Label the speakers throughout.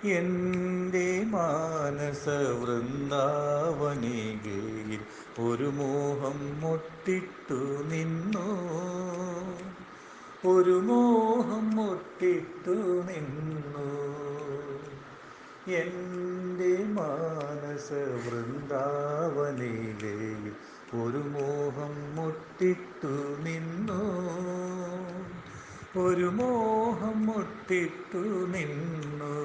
Speaker 1: എൻ്റെ മാനസ വൃന്ദാവനികയിൽ ഒരു മോഹം മുട്ടിട്ടു നിന്നു. ഒരു മോഹം മുട്ടിട്ടു നിന്നു. എൻ്റെ മാനസ വൃന്ദാവനികയിൽ ഒരു മോഹം മുട്ടിട്ടു നിന്നു. ഒരു മോഹം മുട്ടിട്ടു നിന്നു.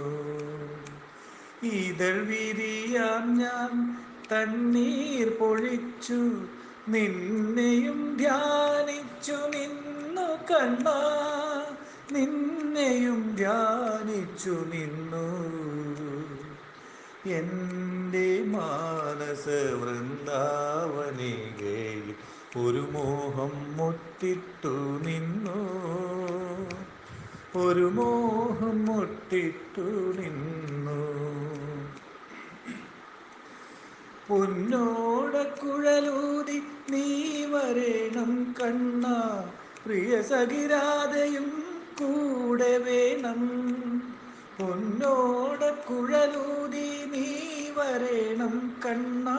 Speaker 1: ഇതൾ വിരിയാൻ ഞാൻ തണ്ണീർ പൊഴിച്ചു, നിന്നെയും ധ്യാനിച്ചു നിന്നു കണ്ണാ, നിന്നെയും ധ്യാനിച്ചു നിന്നു. എൻ്റെ മാനസ വൃന്ദാവനികയിൽ ഒരു മോഹം മുട്ടിട്ടു നിന്നു. ഒരു മോഹം മുട്ടിട്ടു നിന്നു. പൊന്നോടക്കുഴലൂതി നീ വരേണം കണ്ണാ, പ്രിയ സഖിരാധയും കൂടെ വേണം. പൊന്നോടക്കുഴലൂതി നീ വരേണം കണ്ണാ,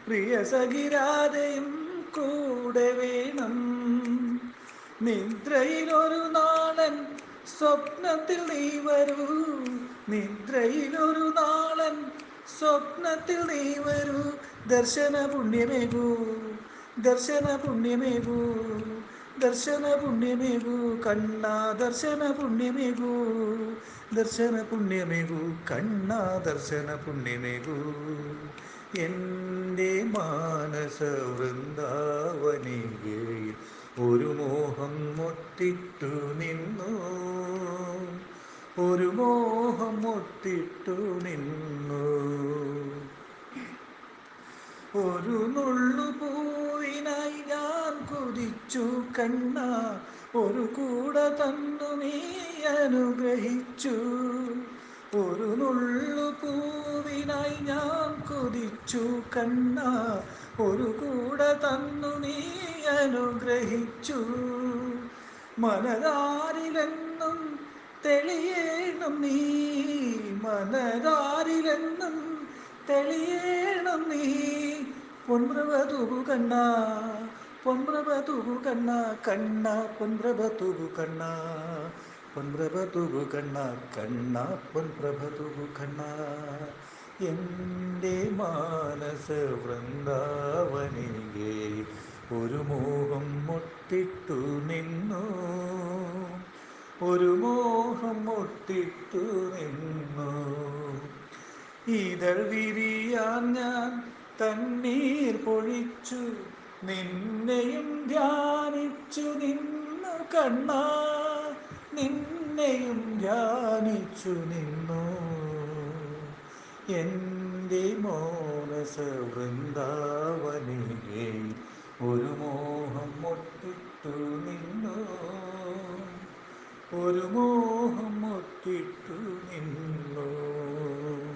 Speaker 1: പ്രിയ സഖിരാധയും കൂടെ വേണം. നിദ്രയിലൊരു നാളൻ സ്വപ്നത്തിൽ നീ വരൂ, നിദ്രയിലൊരു നാളൻ സ്വപ്നത്തിൽ നീ വരൂ. ദർശന പുണ്യമേകൂ, ദർശന പുണ്യമേകൂ, ദർശന പുണ്യമേകൂ കണ്ണാ, ദർശന പുണ്യമേകൂ, ദർശന പുണ്യമേകൂ കണ്ണാ, ദർശന പുണ്യമേകൂ. എൻ്റെ മാനസ വൃന്ദാവനികയിൽ ഒരു മോഹം മുട്ടിട്ടു നിന്നു. ഒരു മോഹം മുട്ടിട്ടു നിന്നു. ഒരു നുള്ളു പൂവിനായി ഞാൻ കൊതിച്ചു കണ്ണാ, ഒരു കൂട തന്നു നീ അനുഗ്രഹിച്ചു. ഒരു നുള്ളു പൂവിനായി ഞാൻ കൊതിച്ചു കണ്ണാ, ഒരു കൂട തന്നു നീ അനുഗ്രഹിച്ചു. മനതാരിലെന്നും തെളിയേണം നീ, മനതാരിലെന്നും തെളിയേണം നീ. പൊൻപ്രഭ തൂകു കണ്ണാ, പൊൻപ്രഭ തൂകു കണ്ണാ, കണ്ണാ പൊൻപ്രഭ തൂകു കണ്ണാ, പൊൻപ്രഭ തൂകു കണ്ണാ, കണ്ണാ പൊൻപ്രഭ തൂകു കണ്ണാ. എൻ്റെ മാനസ വൃന്ദാവനികയിൽ ഒരു മോഹം മുട്ടിട്ടു നിന്നു. ഒരു മോഹം മുട്ടിട്ടു നിന്നു. ഇതൾ വിരിയാൻ ഞാൻ തണ്ണീർ പൊഴിച്ചു, നിന്നെയും ധ്യാനിച്ചു നിന്നു കണ്ണാ, നിന്നെയും ധ്യാനിച്ചു നിന്നു. എൻ്റെ മാനസ വൃന്ദാവനികയിൽ ഒരു മോഹം